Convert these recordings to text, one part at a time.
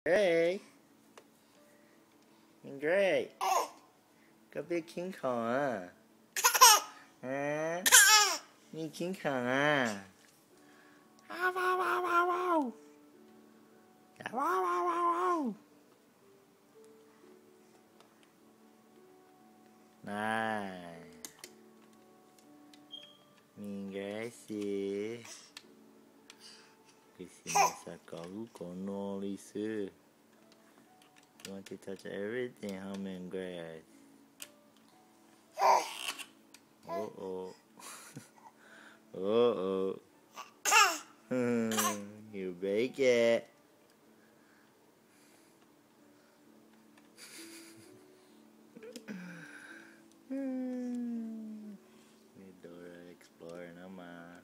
Gray. Gray. Có biết kiếm khò à? Hả? Đi kiếm khò à? Wow, wow, wow, wow, wow. Wow, wow, wow, wow. Này. Nhìn gái xì. Cái xì này sẽ có con nô lý sư. You want to touch everything, huh, man, grass? Uh-oh. Uh-oh. You break it. Dora Explorer naman.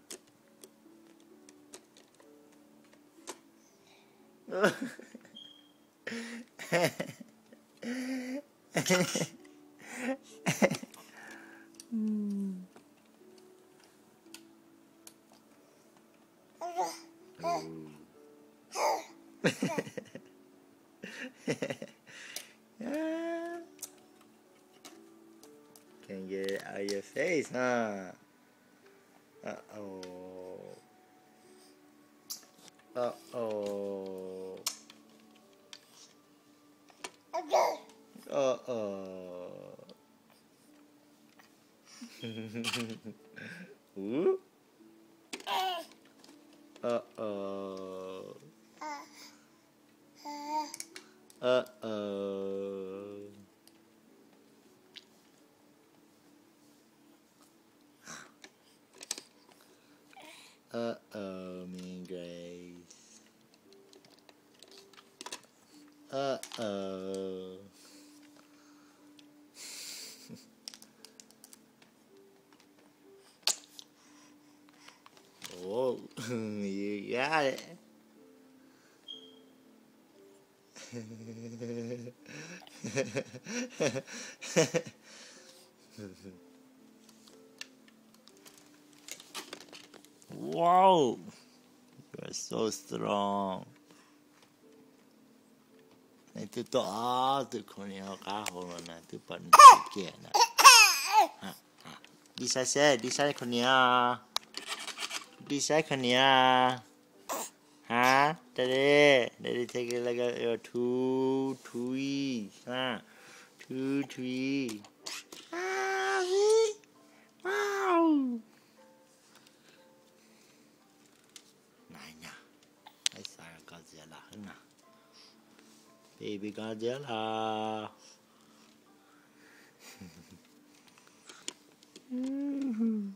Can't get it out of your face, huh? Uh-oh. Uh-oh. Uh-oh. Ooh. Uh-oh. Uh-oh. Uh-oh, mean Grace. Uh-oh. Whoa, you got it. Whoa, you are so strong. Này tôi to, tôi không nhớ cá hồ nè, tôi bận kia nè. Đi sai xe, đi sai con nhớ. Đi sai con nhớ. Hả? Daddy take it like a two trees, huh? Two trees. Wow. Này nha, hãy xài Godzilla hơn nè. Baby Godzilla. Mm-hmm.